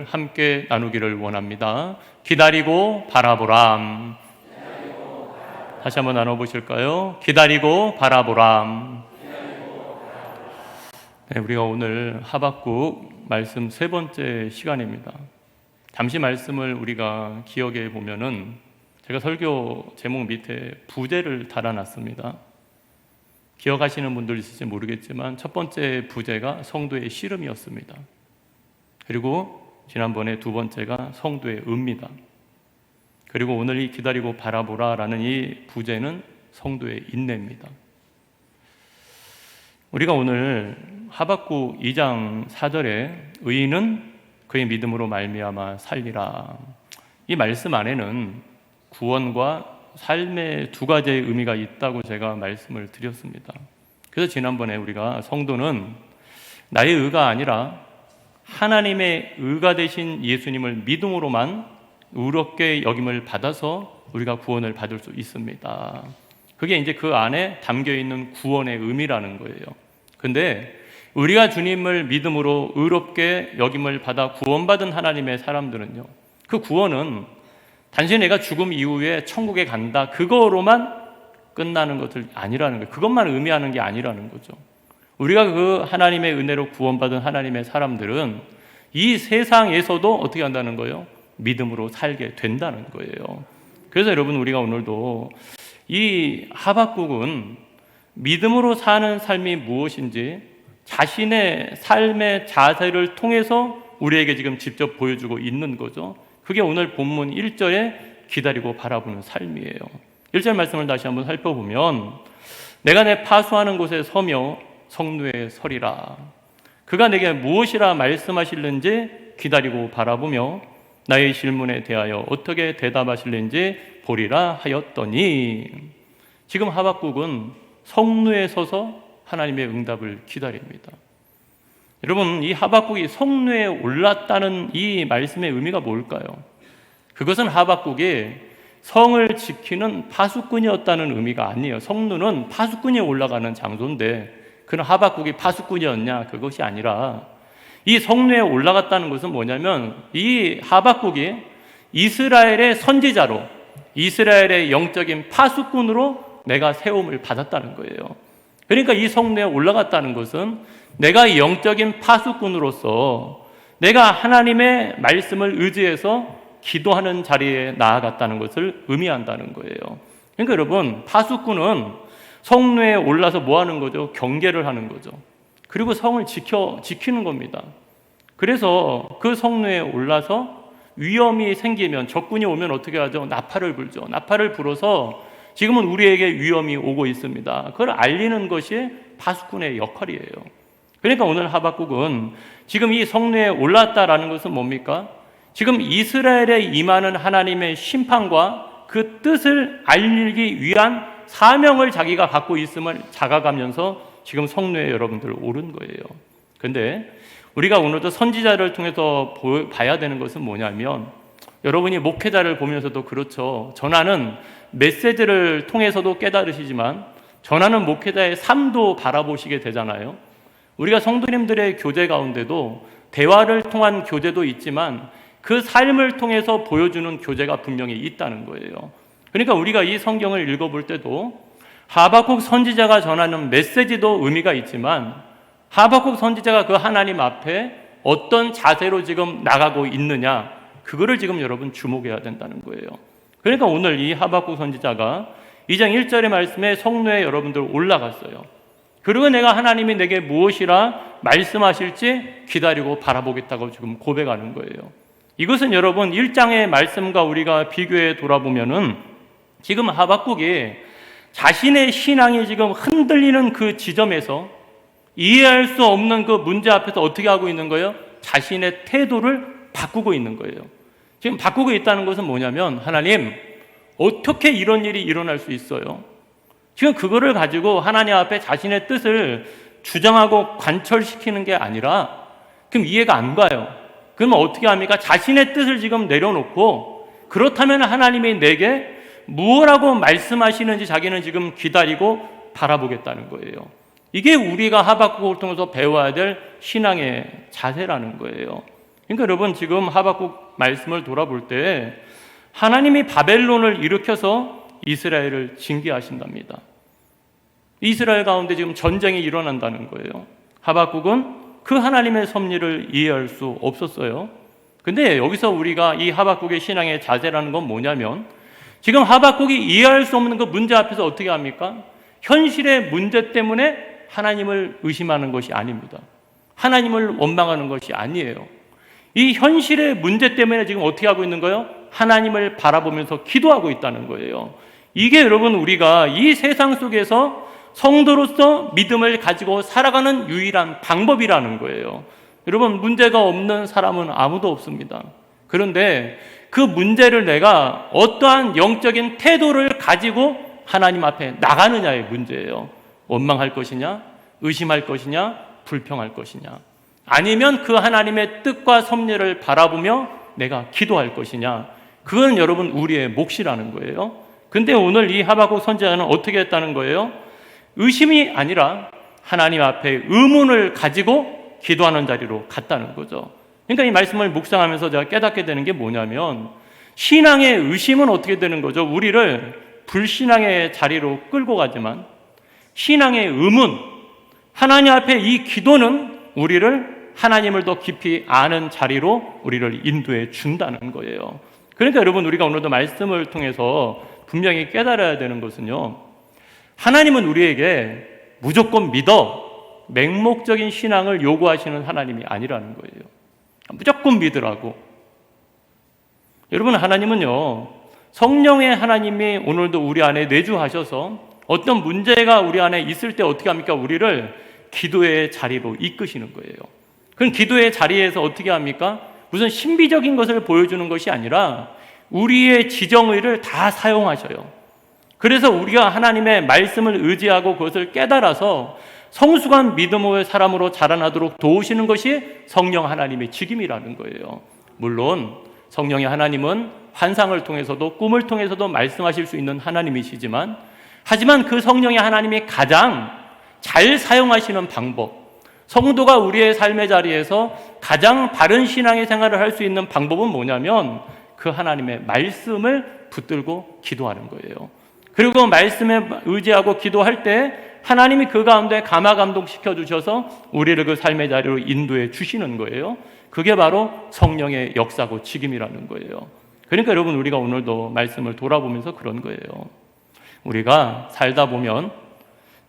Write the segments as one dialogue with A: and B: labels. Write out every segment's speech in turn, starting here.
A: 말씀을 함께 나누기를 원합니다. 기다리고 바라보람. 다시 한번 나눠보실까요? 기다리고 바라보람. 네, 우리가 오늘 하박국 말씀 세 번째 시간입니다. 잠시 말씀을 우리가 기억해 보면은 제가 설교 제목 밑에 부제를 달아놨습니다. 기억하시는 분들 있을지 모르겠지만 첫 번째 부제가 성도의 씨름이었습니다. 그리고 지난번에 두 번째가 성도의 은입니다. 그리고 오늘 이 기다리고 바라보라라는 이 부제는 성도의 인내입니다. 우리가 오늘 하박국 2장 4절에 의인은 그의 믿음으로 말미암아 살리라, 이 말씀 안에는 구원과 삶의 두 가지의 의미가 있다고 제가 말씀을 드렸습니다. 그래서 지난번에 우리가 성도는 나의 의가 아니라 하나님의 의가 되신 예수님을 믿음으로만 의롭게 여김을 받아서 우리가 구원을 받을 수 있습니다. 그게 이제 그 안에 담겨 있는 구원의 의미라는 거예요. 근데 우리가 주님을 믿음으로 의롭게 여김을 받아 구원받은 하나님의 사람들은요, 그 구원은 단순히 내가 죽음 이후에 천국에 간다, 그거로만 끝나는 것들 아니라는 거예요. 그것만 의미하는 게 아니라는 거죠. 우리가 그 하나님의 은혜로 구원받은 하나님의 사람들은 이 세상에서도 어떻게 한다는 거예요? 믿음으로 살게 된다는 거예요. 그래서 여러분, 우리가 오늘도 이 하박국은 믿음으로 사는 삶이 무엇인지 자신의 삶의 자세를 통해서 우리에게 지금 직접 보여주고 있는 거죠. 그게 오늘 본문 1절에 기다리고 바라보는 삶이에요. 1절 말씀을 다시 한번 살펴보면, 내가 내 파수하는 곳에 서며 성루에 서리라. 그가 내게 무엇이라 말씀하실는지 기다리고 바라보며 나의 질문에 대하여 어떻게 대답하실는지 보리라 하였더니, 지금 하박국은 성루에 서서 하나님의 응답을 기다립니다. 여러분, 이 하박국이 성루에 올랐다는 이 말씀의 의미가 뭘까요? 그것은 하박국이 성을 지키는 파수꾼이었다는 의미가 아니에요. 성루는 파수꾼이 올라가는 장소인데 그는 하박국이 파수꾼이었냐? 그것이 아니라 이 성루에 올라갔다는 것은 뭐냐면, 이 하박국이 이스라엘의 선지자로, 이스라엘의 영적인 파수꾼으로 내가 세움을 받았다는 거예요. 그러니까 이 성루에 올라갔다는 것은 내가 영적인 파수꾼으로서 내가 하나님의 말씀을 의지해서 기도하는 자리에 나아갔다는 것을 의미한다는 거예요. 그러니까 여러분, 파수꾼은 성루에 올라서 뭐 하는 거죠? 경계를 하는 거죠. 그리고 성을 지키는 겁니다. 그래서 그 성루에 올라서 위험이 생기면, 적군이 오면 어떻게 하죠? 나팔을 불죠. 나팔을 불어서 지금은 우리에게 위험이 오고 있습니다, 그걸 알리는 것이 파수꾼의 역할이에요. 그러니까 오늘 하박국은 지금 이 성루에 올랐다라는 것은 뭡니까? 지금 이스라엘에 임하는 하나님의 심판과 그 뜻을 알리기 위한 사명을 자기가 갖고 있음을 자각하면서 지금 성루에 여러분들 오른 거예요. 그런데 우리가 오늘도 선지자를 통해서 봐야 되는 것은 뭐냐면, 여러분이 목회자를 보면서도 그렇죠. 전하는 메시지를 통해서도 깨달으시지만 전하는 목회자의 삶도 바라보시게 되잖아요. 우리가 성도님들의 교제 가운데도 대화를 통한 교제도 있지만 그 삶을 통해서 보여주는 교제가 분명히 있다는 거예요. 그러니까 우리가 이 성경을 읽어볼 때도 하박국 선지자가 전하는 메시지도 의미가 있지만, 하박국 선지자가 그 하나님 앞에 어떤 자세로 지금 나가고 있느냐, 그거를 지금 여러분 주목해야 된다는 거예요. 그러니까 오늘 이 하박국 선지자가 2장 1절의 말씀에 성루에 여러분들 올라갔어요. 그리고 내가 하나님이 내게 무엇이라 말씀하실지 기다리고 바라보겠다고 지금 고백하는 거예요. 이것은 여러분 1장의 말씀과 우리가 비교해 돌아보면은 지금 하박국이 자신의 신앙이 지금 흔들리는 그 지점에서 이해할 수 없는 그 문제 앞에서 어떻게 하고 있는 거예요? 자신의 태도를 바꾸고 있는 거예요. 지금 바꾸고 있다는 것은 뭐냐면, 하나님, 어떻게 이런 일이 일어날 수 있어요? 지금 그거를 가지고 하나님 앞에 자신의 뜻을 주장하고 관철시키는 게 아니라, 그럼 이해가 안 가요. 그러면 어떻게 합니까? 자신의 뜻을 지금 내려놓고, 그렇다면 하나님이 내게 무엇라고 말씀하시는지 자기는 지금 기다리고 바라보겠다는 거예요. 이게 우리가 하박국을 통해서 배워야 될 신앙의 자세라는 거예요. 그러니까 여러분 지금 하박국 말씀을 돌아볼 때 하나님이 바벨론을 일으켜서 이스라엘을 징계하신답니다. 이스라엘 가운데 지금 전쟁이 일어난다는 거예요. 하박국은 그 하나님의 섭리를 이해할 수 없었어요. 근데 여기서 우리가 이 하박국의 신앙의 자세라는 건 뭐냐면 지금 하박국이 이해할 수 없는 그 문제 앞에서 어떻게 합니까? 현실의 문제 때문에 하나님을 의심하는 것이 아닙니다. 하나님을 원망하는 것이 아니에요. 이 현실의 문제 때문에 지금 어떻게 하고 있는 거예요? 하나님을 바라보면서 기도하고 있다는 거예요. 이게 여러분 우리가 이 세상 속에서 성도로서 믿음을 가지고 살아가는 유일한 방법이라는 거예요. 여러분 문제가 없는 사람은 아무도 없습니다. 그런데 그 문제를 내가 어떠한 영적인 태도를 가지고 하나님 앞에 나가느냐의 문제예요. 원망할 것이냐, 의심할 것이냐, 불평할 것이냐, 아니면 그 하나님의 뜻과 섭리를 바라보며 내가 기도할 것이냐, 그건 여러분 우리의 몫이라는 거예요. 근데 오늘 이 하박국 선지자는 어떻게 했다는 거예요? 의심이 아니라 하나님 앞에 의문을 가지고 기도하는 자리로 갔다는 거죠. 그러니까 이 말씀을 묵상하면서 제가 깨닫게 되는 게 뭐냐면 신앙의 의심은 어떻게 되는 거죠? 우리를 불신앙의 자리로 끌고 가지만 신앙의 의문, 하나님 앞에 이 기도는 우리를 하나님을 더 깊이 아는 자리로 우리를 인도해 준다는 거예요. 그러니까 여러분 우리가 오늘도 말씀을 통해서 분명히 깨달아야 되는 것은요, 하나님은 우리에게 무조건 믿어 맹목적인 신앙을 요구하시는 하나님이 아니라는 거예요. 무조건 믿으라고. 여러분 하나님은요, 성령의 하나님이 오늘도 우리 안에 내주하셔서 어떤 문제가 우리 안에 있을 때 어떻게 합니까? 우리를 기도의 자리로 이끄시는 거예요. 그럼 기도의 자리에서 어떻게 합니까? 무슨 신비적인 것을 보여주는 것이 아니라 우리의 지정의를 다 사용하셔요. 그래서 우리가 하나님의 말씀을 의지하고 그것을 깨달아서 성숙한 믿음의 사람으로 자라나도록 도우시는 것이 성령 하나님의 직임이라는 거예요. 물론 성령의 하나님은 환상을 통해서도 꿈을 통해서도 말씀하실 수 있는 하나님이시지만, 하지만 그 성령의 하나님이 가장 잘 사용하시는 방법, 성도가 우리의 삶의 자리에서 가장 바른 신앙의 생활을 할 수 있는 방법은 뭐냐면 그 하나님의 말씀을 붙들고 기도하는 거예요. 그리고 말씀에 의지하고 기도할 때 하나님이 그 가운데 감화감동시켜 주셔서 우리를 그 삶의 자리로 인도해 주시는 거예요. 그게 바로 성령의 역사고 직임이라는 거예요. 그러니까 여러분 우리가 오늘도 말씀을 돌아보면서 그런 거예요. 우리가 살다 보면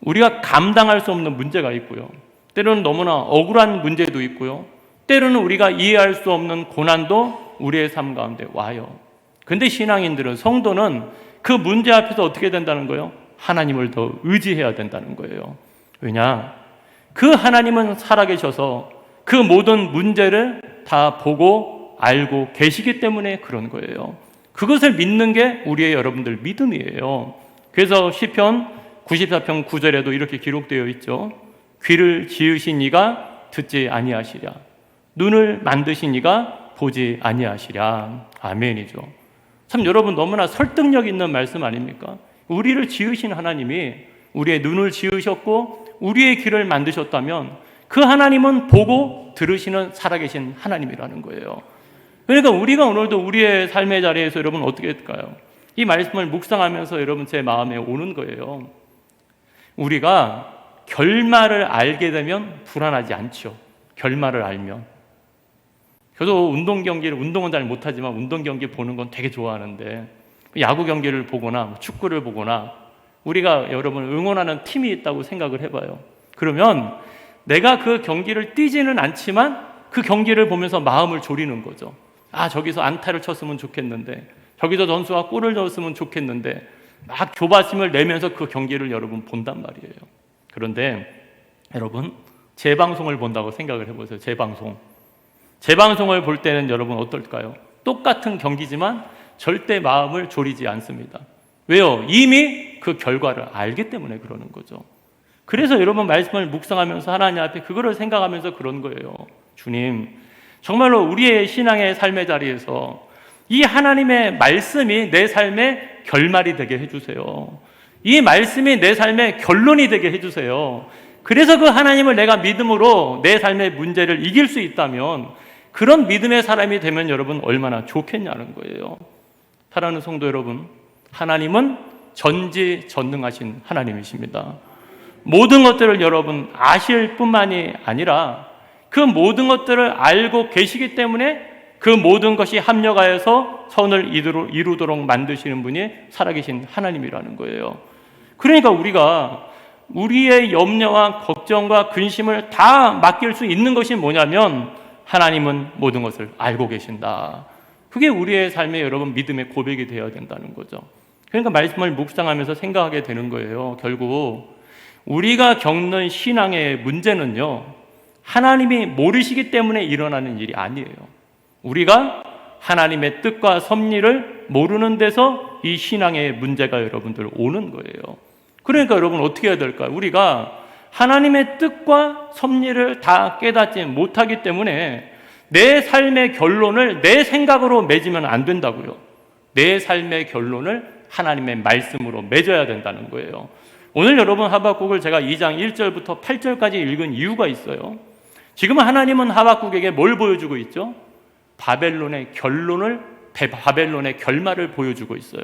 A: 우리가 감당할 수 없는 문제가 있고요, 때로는 너무나 억울한 문제도 있고요, 때로는 우리가 이해할 수 없는 고난도 우리의 삶 가운데 와요. 근데 신앙인들은, 성도는 그 문제 앞에서 어떻게 된다는 거예요? 하나님을 더 의지해야 된다는 거예요. 왜냐? 그 하나님은 살아계셔서 그 모든 문제를 다 보고 알고 계시기 때문에 그런 거예요. 그것을 믿는 게 우리의 여러분들 믿음이에요. 그래서 시편 94편 9절에도 이렇게 기록되어 있죠. 귀를 지으신 이가 듣지 아니하시랴, 눈을 만드신 이가 보지 아니하시랴. 아멘이죠. 참 여러분 너무나 설득력 있는 말씀 아닙니까? 우리를 지으신 하나님이 우리의 눈을 지으셨고 우리의 귀를 만드셨다면 그 하나님은 보고 들으시는 살아계신 하나님이라는 거예요. 그러니까 우리가 오늘도 우리의 삶의 자리에서 여러분 어떻게 할까요? 이 말씀을 묵상하면서 여러분 제 마음에 오는 거예요. 우리가 결말을 알게 되면 불안하지 않죠. 결말을 알면. 저도 운동 경기를, 운동은 잘 못하지만 운동 경기 보는 건 되게 좋아하는데, 야구 경기를 보거나 축구를 보거나 우리가 여러분 응원하는 팀이 있다고 생각을 해봐요. 그러면 내가 그 경기를 뛰지는 않지만 그 경기를 보면서 마음을 졸이는 거죠. 아, 저기서 안타를 쳤으면 좋겠는데, 저기서 선수가 골을 넣었으면 좋겠는데, 막 조바심을 내면서 그 경기를 여러분 본단 말이에요. 그런데 여러분 재방송을 본다고 생각을 해보세요. 재방송을 볼 때는 여러분 어떨까요? 똑같은 경기지만 절대 마음을 졸이지 않습니다. 왜요? 이미 그 결과를 알기 때문에 그러는 거죠. 그래서 여러분 말씀을 묵상하면서 하나님 앞에 그거를 생각하면서 그런 거예요. 주님, 정말로 우리의 신앙의 삶의 자리에서 이 하나님의 말씀이 내 삶의 결말이 되게 해주세요. 이 말씀이 내 삶의 결론이 되게 해주세요. 그래서 그 하나님을 내가 믿음으로 내 삶의 문제를 이길 수 있다면 그런 믿음의 사람이 되면 여러분 얼마나 좋겠냐는 거예요. 사랑하는 성도 여러분, 하나님은 전지전능하신 하나님이십니다. 모든 것들을 여러분 아실 뿐만이 아니라 그 모든 것들을 알고 계시기 때문에 그 모든 것이 합력하여서 선을 이루도록 만드시는 분이 살아계신 하나님이라는 거예요. 그러니까 우리가 우리의 염려와 걱정과 근심을 다 맡길 수 있는 것이 뭐냐면 하나님은 모든 것을 알고 계신다. 그게 우리의 삶의 여러분 믿음의 고백이 되어야 된다는 거죠. 그러니까 말씀을 묵상하면서 생각하게 되는 거예요. 결국 우리가 겪는 신앙의 문제는요, 하나님이 모르시기 때문에 일어나는 일이 아니에요. 우리가 하나님의 뜻과 섭리를 모르는 데서 이 신앙의 문제가 여러분들 오는 거예요. 그러니까 여러분 어떻게 해야 될까요? 우리가 하나님의 뜻과 섭리를 다 깨닫지 못하기 때문에 내 삶의 결론을 내 생각으로 맺으면 안 된다고요. 내 삶의 결론을 하나님의 말씀으로 맺어야 된다는 거예요. 오늘 여러분 하박국을 제가 2장 1절부터 8절까지 읽은 이유가 있어요. 지금 하나님은 하박국에게 뭘 보여주고 있죠? 바벨론의 결말을 보여주고 있어요.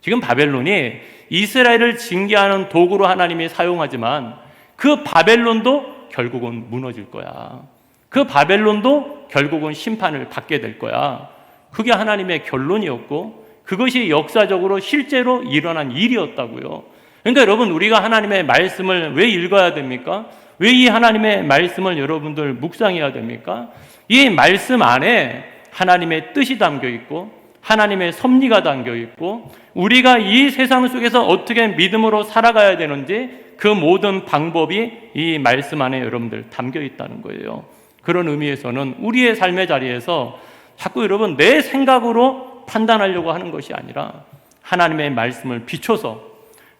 A: 지금 바벨론이 이스라엘을 징계하는 도구로 하나님이 사용하지만 그 바벨론도 결국은 무너질 거야. 그 바벨론도 결국은 심판을 받게 될 거야. 그게 하나님의 결론이었고 그것이 역사적으로 실제로 일어난 일이었다고요. 그러니까 여러분 우리가 하나님의 말씀을 왜 읽어야 됩니까? 왜 이 하나님의 말씀을 여러분들 묵상해야 됩니까? 이 말씀 안에 하나님의 뜻이 담겨 있고 하나님의 섭리가 담겨 있고 우리가 이 세상 속에서 어떻게 믿음으로 살아가야 되는지 그 모든 방법이 이 말씀 안에 여러분들 담겨 있다는 거예요. 그런 의미에서는 우리의 삶의 자리에서 자꾸 여러분 내 생각으로 판단하려고 하는 것이 아니라 하나님의 말씀을 비춰서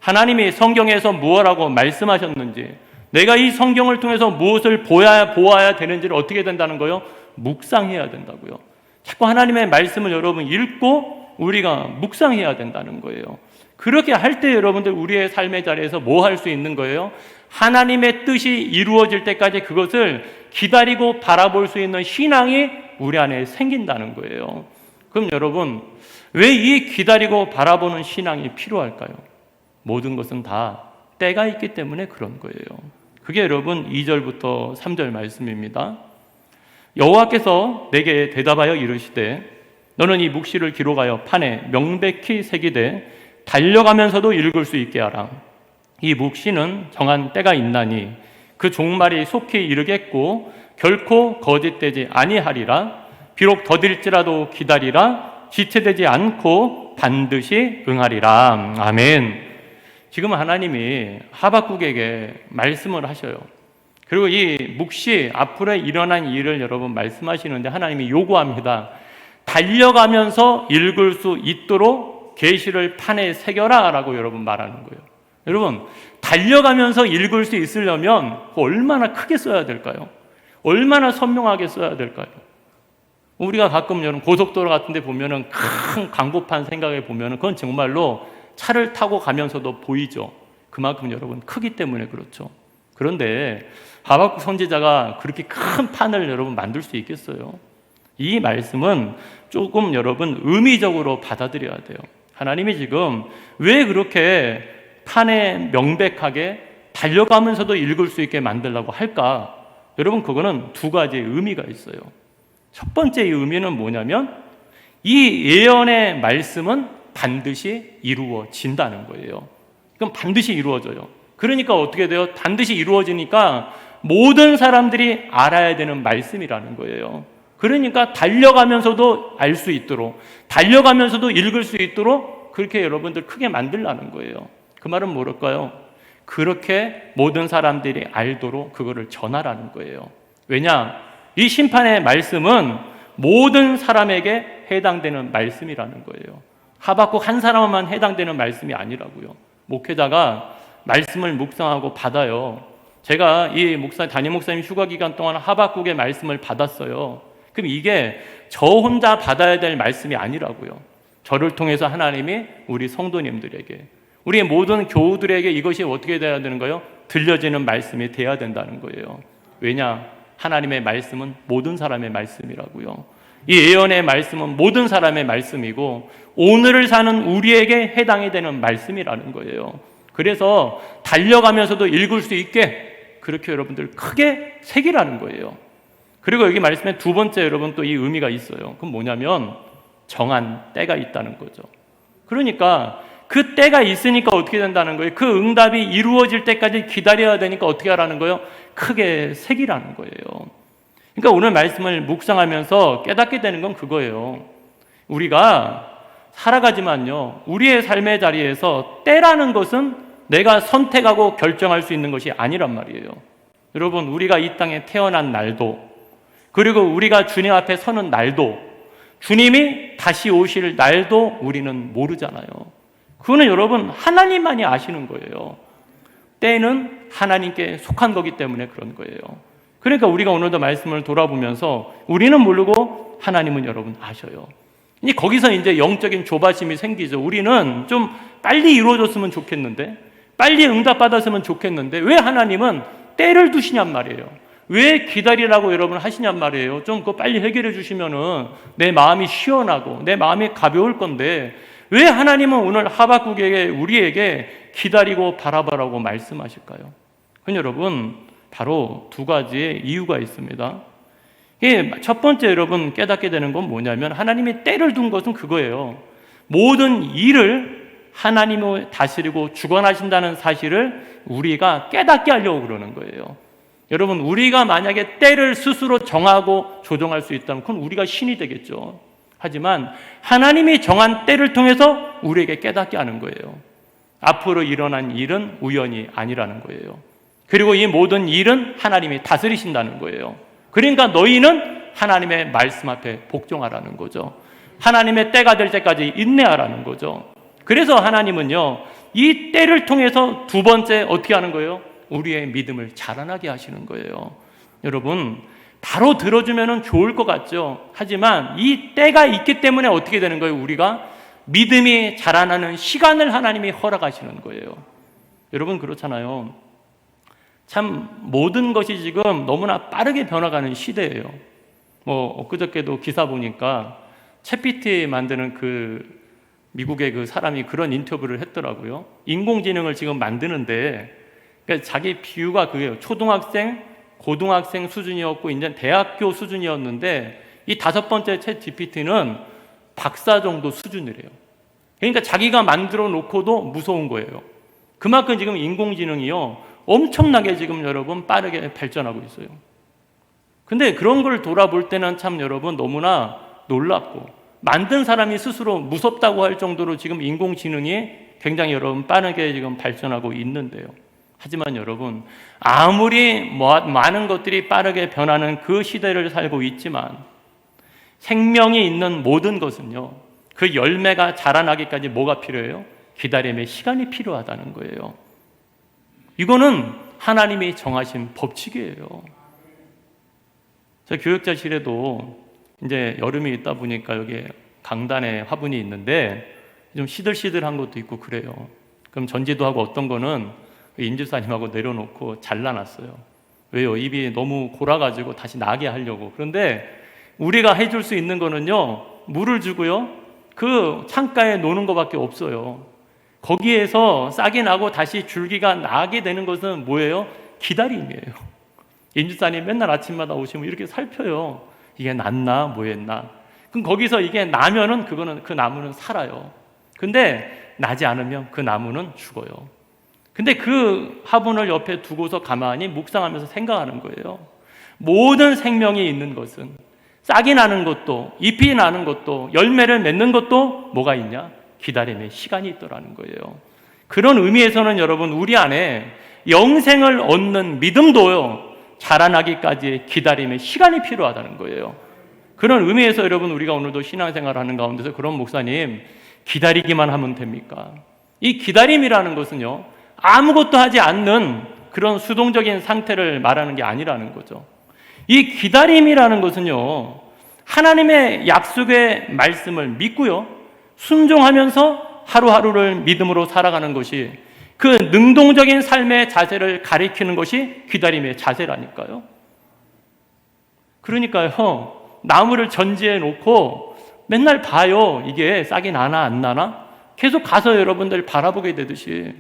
A: 하나님이 성경에서 무엇라고 말씀하셨는지 내가 이 성경을 통해서 무엇을 보아야 되는지를 어떻게 된다는 거예요? 묵상해야 된다고요. 자꾸 하나님의 말씀을 여러분 읽고 우리가 묵상해야 된다는 거예요. 그렇게 할 때 여러분들 우리의 삶의 자리에서 뭐 할 수 있는 거예요? 하나님의 뜻이 이루어질 때까지 그것을 기다리고 바라볼 수 있는 신앙이 우리 안에 생긴다는 거예요. 그럼 여러분 왜 이 기다리고 바라보는 신앙이 필요할까요? 모든 것은 다 때가 있기 때문에 그런 거예요. 그게 여러분 2절부터 3절 말씀입니다. 여호와께서 내게 대답하여 이르시되 너는 이 묵시를 기록하여 판에 명백히 새기되 달려가면서도 읽을 수 있게 하라. 이 묵시는 정한 때가 있나니 그 종말이 속히 이르겠고 결코 거짓되지 아니하리라. 비록 더딜지라도 기다리라. 지체되지 않고 반드시 응하리라. 아멘. 지금 하나님이 하박국에게 말씀을 하셔요. 그리고 이 묵시 앞으로 일어난 일을 여러분 말씀하시는데 하나님이 요구합니다. 달려가면서 읽을 수 있도록 계시를 판에 새겨라 라고 여러분 말하는 거예요. 여러분 달려가면서 읽을 수 있으려면 얼마나 크게 써야 될까요? 얼마나 선명하게 써야 될까요? 우리가 가끔 여러분 고속도로 같은 데 보면은 큰 광고판 생각해 보면은 그건 정말로 차를 타고 가면서도 보이죠. 그만큼 여러분 크기 때문에 그렇죠. 그런데 하박국 선지자가 그렇게 큰 판을 여러분 만들 수 있겠어요? 이 말씀은 조금 여러분 의미적으로 받아들여야 돼요. 하나님이 지금 왜 그렇게 판에 명백하게 달려가면서도 읽을 수 있게 만들려고 할까? 여러분 그거는 두 가지의 의미가 있어요. 첫 번째 의미는 뭐냐면 이 예언의 말씀은 반드시 이루어진다는 거예요. 그럼 반드시 이루어져요. 그러니까 어떻게 돼요? 반드시 이루어지니까 모든 사람들이 알아야 되는 말씀이라는 거예요. 그러니까 달려가면서도 알 수 있도록 달려가면서도 읽을 수 있도록 그렇게 여러분들 크게 만들라는 거예요. 그 말은 뭘까요? 그렇게 모든 사람들이 알도록 그거를 전하라는 거예요. 왜냐? 이 심판의 말씀은 모든 사람에게 해당되는 말씀이라는 거예요. 하박국 한 사람만 해당되는 말씀이 아니라고요. 목회자가 말씀을 묵상하고 받아요. 제가 이 담임 목사님 휴가 기간 동안 하박국의 말씀을 받았어요. 그럼 이게 저 혼자 받아야 될 말씀이 아니라고요. 저를 통해서 하나님이 우리 성도님들에게 우리 모든 교우들에게 이것이 어떻게 돼야 되는 거예요? 들려지는 말씀이 돼야 된다는 거예요. 왜냐? 하나님의 말씀은 모든 사람의 말씀이라고요. 이 예언의 말씀은 모든 사람의 말씀이고 오늘을 사는 우리에게 해당이 되는 말씀이라는 거예요. 그래서 달려가면서도 읽을 수 있게 그렇게 여러분들 크게 새기라는 거예요. 그리고 여기 말씀에 두 번째 여러분 또 이 의미가 있어요. 그건 뭐냐면 정한 때가 있다는 거죠. 그러니까 그 때가 있으니까 어떻게 된다는 거예요? 그 응답이 이루어질 때까지 기다려야 되니까 어떻게 하라는 거예요? 크게 새기라는 거예요. 그러니까 오늘 말씀을 묵상하면서 깨닫게 되는 건 그거예요. 우리가 살아가지만요, 우리의 삶의 자리에서 때라는 것은 내가 선택하고 결정할 수 있는 것이 아니란 말이에요. 여러분, 우리가 이 땅에 태어난 날도, 그리고 우리가 주님 앞에 서는 날도, 주님이 다시 오실 날도 우리는 모르잖아요. 그거는 여러분 하나님만이 아시는 거예요. 때는 하나님께 속한 거기 때문에 그런 거예요. 그러니까 우리가 오늘도 말씀을 돌아보면서 우리는 모르고 하나님은 여러분 아셔요. 거기서 이제 영적인 조바심이 생기죠. 우리는 좀 빨리 이루어졌으면 좋겠는데, 빨리 응답받았으면 좋겠는데 왜 하나님은 때를 두시냔 말이에요. 왜 기다리라고 여러분 하시냔 말이에요. 좀 그거 빨리 해결해 주시면은 내 마음이 시원하고 내 마음이 가벼울 건데 왜 하나님은 오늘 하박국에게 우리에게 기다리고 바라보라고 말씀하실까요? 그건 여러분 바로 두 가지의 이유가 있습니다. 첫 번째 여러분 깨닫게 되는 건 뭐냐면 하나님이 때를 둔 것은 그거예요. 모든 일을 하나님을 다스리고 주관하신다는 사실을 우리가 깨닫게 하려고 그러는 거예요. 여러분, 우리가 만약에 때를 스스로 정하고 조정할 수 있다면 그건 우리가 신이 되겠죠. 하지만 하나님이 정한 때를 통해서 우리에게 깨닫게 하는 거예요. 앞으로 일어난 일은 우연이 아니라는 거예요. 그리고 이 모든 일은 하나님이 다스리신다는 거예요. 그러니까 너희는 하나님의 말씀 앞에 복종하라는 거죠. 하나님의 때가 될 때까지 인내하라는 거죠. 그래서 하나님은요, 이 때를 통해서 두 번째 어떻게 하는 거예요? 우리의 믿음을 자라나게 하시는 거예요. 여러분, 바로 들어주면 좋을 것 같죠. 하지만 이 때가 있기 때문에 어떻게 되는 거예요? 우리가 믿음이 자라나는 시간을 하나님이 허락하시는 거예요. 여러분, 그렇잖아요. 참 모든 것이 지금 너무나 빠르게 변화가는 시대예요. 엊그저께도 기사 보니까 챗GPT 만드는 그 미국의 그 사람이 그런 인터뷰를 했더라고요. 인공지능을 지금 만드는데 그러니까 자기 비유가 그게요. 초등학생, 고등학생 수준이었고 이제 대학교 수준이었는데 이 다섯 번째 챗GPT는 박사 정도 수준이래요. 그러니까 자기가 만들어 놓고도 무서운 거예요. 그만큼 지금 인공지능이요 엄청나게 지금 여러분 빠르게 발전하고 있어요. 근데 그런 걸 돌아볼 때는 참 여러분 너무나 놀랍고 만든 사람이 스스로 무섭다고 할 정도로 지금 인공지능이 굉장히 여러분 빠르게 지금 발전하고 있는데요. 하지만 여러분 아무리 많은 것들이 빠르게 변하는 그 시대를 살고 있지만 생명이 있는 모든 것은요 그 열매가 자라나기까지 뭐가 필요해요? 기다림의 시간이 필요하다는 거예요. 이거는 하나님이 정하신 법칙이에요. 저 교육자실에도 이제 여름이 있다 보니까 여기 강단에 화분이 있는데 좀 시들시들한 것도 있고 그래요. 그럼 전지도 하고 어떤 거는 임집사님하고 내려놓고 잘라놨어요. 왜요? 잎이 너무 골아가지고 다시 나게 하려고. 그런데 우리가 해줄 수 있는 거는요 물을 주고요 그 창가에 놓는 것밖에 없어요. 거기에서 싹이 나고 다시 줄기가 나게 되는 것은 뭐예요? 기다림이에요. 임집사님 맨날 아침마다 오시면 이렇게 살펴요. 이게 났나 뭐했나. 그럼 거기서 이게 나면은 그 나무는 살아요. 근데 나지 않으면 그 나무는 죽어요. 근데 그 화분을 옆에 두고서 가만히 묵상하면서 생각하는 거예요. 모든 생명이 있는 것은 싹이 나는 것도 잎이 나는 것도 열매를 맺는 것도 뭐가 있냐? 기다림의 시간이 있더라는 거예요. 그런 의미에서는 여러분 우리 안에 영생을 얻는 믿음도요 자라나기까지의 기다림의 시간이 필요하다는 거예요. 그런 의미에서 여러분 우리가 오늘도 신앙생활을 하는 가운데서 그런 목사님 기다리기만 하면 됩니까? 이 기다림이라는 것은요 아무것도 하지 않는 그런 수동적인 상태를 말하는 게 아니라는 거죠. 이 기다림이라는 것은요 하나님의 약속의 말씀을 믿고요 순종하면서 하루하루를 믿음으로 살아가는 것이 그 능동적인 삶의 자세를 가리키는 것이 기다림의 자세라니까요. 그러니까요, 나무를 전지해 놓고 맨날 봐요. 이게 싹이 나나 안 나나? 계속 가서 여러분들 바라보게 되듯이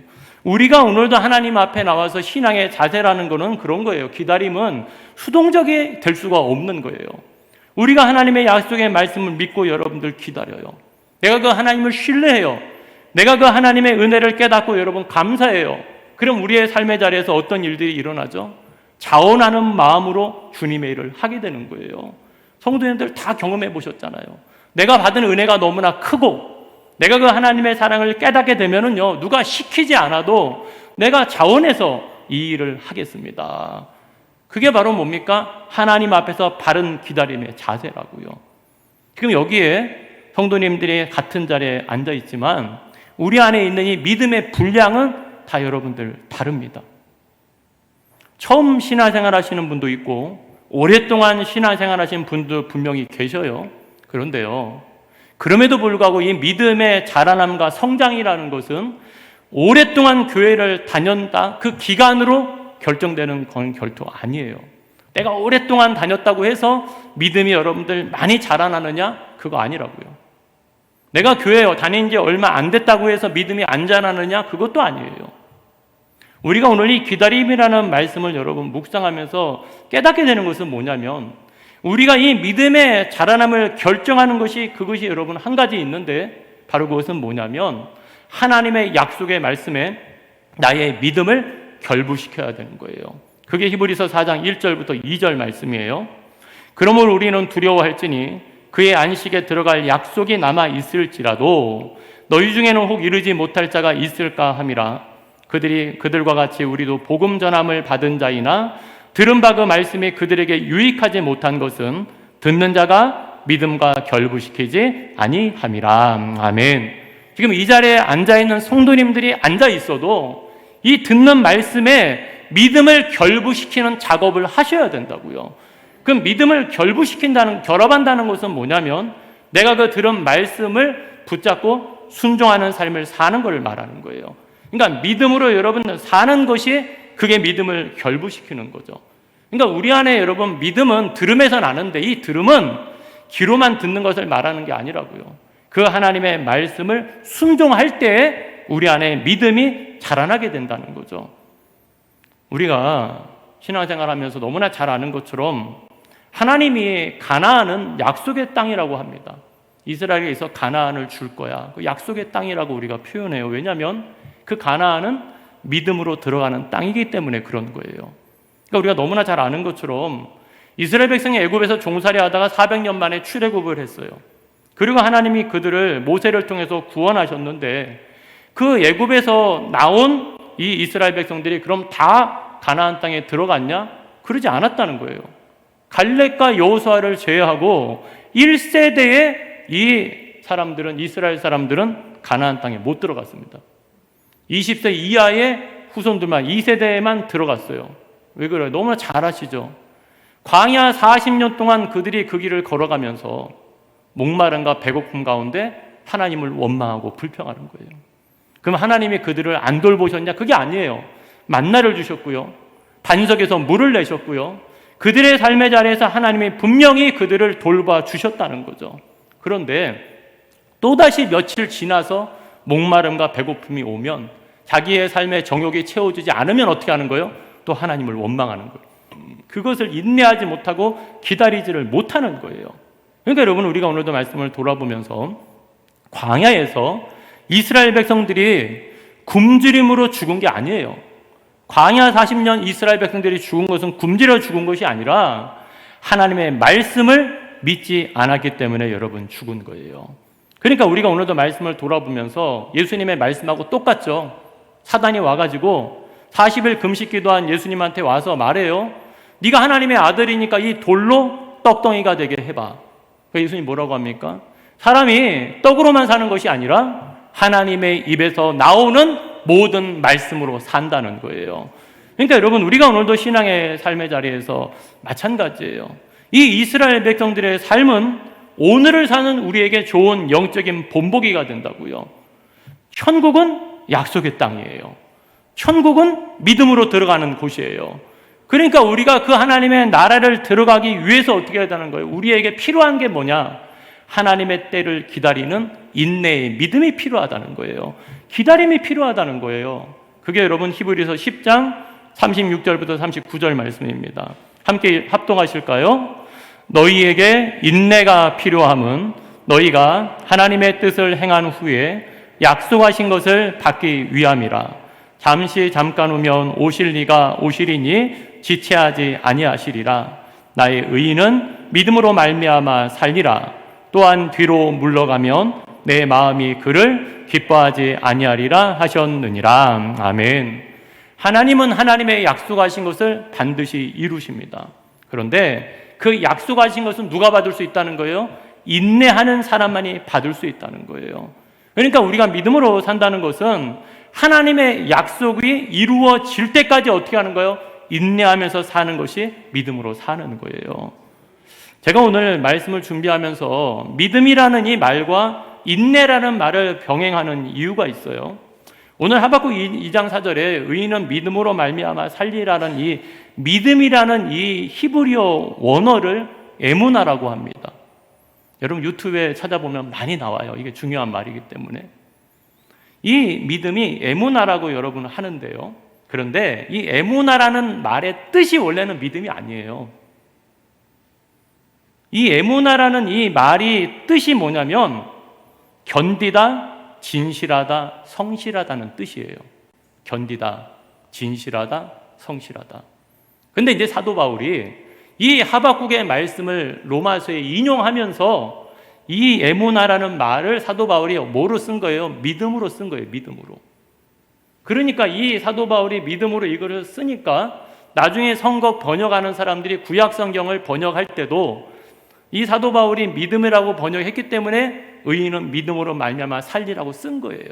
A: 우리가 오늘도 하나님 앞에 나와서 신앙의 자세라는 거는 그런 거예요. 기다림은 수동적이 될 수가 없는 거예요. 우리가 하나님의 약속의 말씀을 믿고 여러분들 기다려요. 내가 그 하나님을 신뢰해요. 내가 그 하나님의 은혜를 깨닫고 여러분 감사해요. 그럼 우리의 삶의 자리에서 어떤 일들이 일어나죠? 자원하는 마음으로 주님의 일을 하게 되는 거예요. 성도님들 다 경험해 보셨잖아요. 내가 받은 은혜가 너무나 크고 내가 그 하나님의 사랑을 깨닫게 되면은요, 누가 시키지 않아도 내가 자원해서 이 일을 하겠습니다. 그게 바로 뭡니까? 하나님 앞에서 바른 기다림의 자세라고요. 지금 여기에 성도님들이 같은 자리에 앉아 있지만 우리 안에 있는 이 믿음의 분량은 다 여러분들 다릅니다. 처음 신앙생활 하시는 분도 있고 오랫동안 신앙생활 하신 분도 분명히 계셔요. 그런데요, 그럼에도 불구하고 이 믿음의 자라남과 성장이라는 것은 오랫동안 교회를 다녔다 그 기간으로 결정되는 건 결코 아니에요. 내가 오랫동안 다녔다고 해서 믿음이 여러분들 많이 자라나느냐? 그거 아니라고요. 내가 교회에 다닌 지 얼마 안 됐다고 해서 믿음이 안 자라느냐? 그것도 아니에요. 우리가 오늘 이 기다림이라는 말씀을 여러분 묵상하면서 깨닫게 되는 것은 뭐냐면 우리가 이 믿음의 자라남을 결정하는 것이 그것이 여러분 한 가지 있는데 바로 그것은 뭐냐면 하나님의 약속의 말씀에 나의 믿음을 결부시켜야 되는 거예요. 그게 히브리서 4장 1절부터 2절 말씀이에요. 그러므로 우리는 두려워할지니 그의 안식에 들어갈 약속이 남아 있을지라도 너희 중에는 혹 이르지 못할 자가 있을까 함이라. 그들과 같이 우리도 복음 전함을 받은 자이나 들은 바 그 말씀이 그들에게 유익하지 못한 것은 듣는 자가 믿음과 결부시키지 아니함이라. 아멘. 지금 이 자리에 앉아있는 성도님들이 앉아있어도 이 듣는 말씀에 믿음을 결부시키는 작업을 하셔야 된다고요. 그럼 믿음을 결합한다는 것은 뭐냐면 내가 그 들은 말씀을 붙잡고 순종하는 삶을 사는 걸 말하는 거예요. 그러니까 믿음으로 여러분 사는 것이 그게 믿음을 결부시키는 거죠. 그러니까 우리 안에 여러분 믿음은 들음에서 나는데 이 들음은 귀로만 듣는 것을 말하는 게 아니라고요. 그 하나님의 말씀을 순종할 때 우리 안에 믿음이 자라나게 된다는 거죠. 우리가 신앙생활하면서 너무나 잘 아는 것처럼 하나님이 가나안은 약속의 땅이라고 합니다. 이스라엘에서 가나안을 줄 거야. 그 약속의 땅이라고 우리가 표현해요. 왜냐하면 그 가나안은 믿음으로 들어가는 땅이기 때문에 그런 거예요. 그러니까 우리가 너무나 잘 아는 것처럼 이스라엘 백성이 애굽에서 종살이 하다가 400년 만에 출애굽을 했어요. 그리고 하나님이 그들을 모세를 통해서 구원하셨는데 그 애굽에서 나온 이 이스라엘 백성들이 그럼 다 가나안 땅에 들어갔냐? 그러지 않았다는 거예요. 갈렙과 여호수아를 제외하고 1세대의 이 사람들은 이스라엘 사람들은 가나안 땅에 못 들어갔습니다. 20세 이하의 후손들만 2세대에만 들어갔어요. 왜 그래요? 너무나 잘 아시죠? 광야 40년 동안 그들이 그 길을 걸어가면서 목마름과 배고픔 가운데 하나님을 원망하고 불평하는 거예요. 그럼 하나님이 그들을 안 돌보셨냐? 그게 아니에요. 만나를 주셨고요. 반석에서 물을 내셨고요. 그들의 삶의 자리에서 하나님이 분명히 그들을 돌봐 주셨다는 거죠. 그런데 또다시 며칠 지나서 목마름과 배고픔이 오면 자기의 삶의 정욕이 채워지지 않으면 어떻게 하는 거예요? 또 하나님을 원망하는 거예요. 그것을 인내하지 못하고 기다리지를 못하는 거예요. 그러니까 여러분 우리가 오늘도 말씀을 돌아보면서 광야에서 이스라엘 백성들이 굶주림으로 죽은 게 아니에요. 광야 40년 이스라엘 백성들이 죽은 것은 굶주려 죽은 것이 아니라 하나님의 말씀을 믿지 않았기 때문에 여러분 죽은 거예요. 그러니까 우리가 오늘도 말씀을 돌아보면서 예수님의 말씀하고 똑같죠. 사단이 와가지고 40일 금식 기도한 예수님한테 와서 말해요. 네가 하나님의 아들이니까 이 돌로 떡덩이가 되게 해봐. 예수님 뭐라고 합니까? 사람이 떡으로만 사는 것이 아니라 하나님의 입에서 나오는 모든 말씀으로 산다는 거예요. 그러니까 여러분 우리가 오늘도 신앙의 삶의 자리에서 마찬가지예요. 이 이스라엘 백성들의 삶은 오늘을 사는 우리에게 좋은 영적인 본보기가 된다고요. 천국은 약속의 땅이에요. 천국은 믿음으로 들어가는 곳이에요. 그러니까 우리가 그 하나님의 나라를 들어가기 위해서 어떻게 해야 되는 거예요? 우리에게 필요한 게 뭐냐? 하나님의 때를 기다리는 인내의 믿음이 필요하다는 거예요. 기다림이 필요하다는 거예요. 그게 여러분 히브리서 10장 36절부터 39절 말씀입니다. 함께 합동하실까요? 너희에게 인내가 필요함은 너희가 하나님의 뜻을 행한 후에 약속하신 것을 받기 위함이라. 잠시 잠깐 오면 오실 이가 오시리니 지체하지 아니하시리라. 나의 의인은 믿음으로 말미암아 살리라. 또한 뒤로 물러가면 내 마음이 그를 기뻐하지 아니하리라 하셨느니라. 아멘. 하나님은 하나님의 약속하신 것을 반드시 이루십니다. 그런데 그 약속하신 것은 누가 받을 수 있다는 거예요? 인내하는 사람만이 받을 수 있다는 거예요. 그러니까 우리가 믿음으로 산다는 것은 하나님의 약속이 이루어질 때까지 어떻게 하는 거예요? 인내하면서 사는 것이 믿음으로 사는 거예요. 제가 오늘 말씀을 준비하면서 믿음이라는 이 말과 인내라는 말을 병행하는 이유가 있어요. 오늘 하박국 2장 4절에 의인은 믿음으로 말미암아 살리라는 이 믿음이라는 이 히브리어 원어를 에무나라고 합니다. 여러분 유튜브에 찾아보면 많이 나와요. 이게 중요한 말이기 때문에. 이 믿음이 에무나라고 여러분 하는데요. 그런데 이 에무나라는 말의 뜻이 원래는 믿음이 아니에요. 이 에무나라는 이 말이 뜻이 뭐냐면 견디다, 진실하다, 성실하다는 뜻이에요. 견디다, 진실하다, 성실하다. 근데 이제 사도 바울이 이 하박국의 말씀을 로마서에 인용하면서 이 에무나라는 말을 사도 바울이 뭐로 쓴 거예요? 믿음으로 쓴 거예요. 믿음으로. 그러니까 이 사도 바울이 믿음으로 이거를 쓰니까 나중에 성경 번역하는 사람들이 구약 성경을 번역할 때도 이 사도 바울이 믿음이라고 번역했기 때문에 의인은 믿음으로 말미암아 살리라고 쓴 거예요.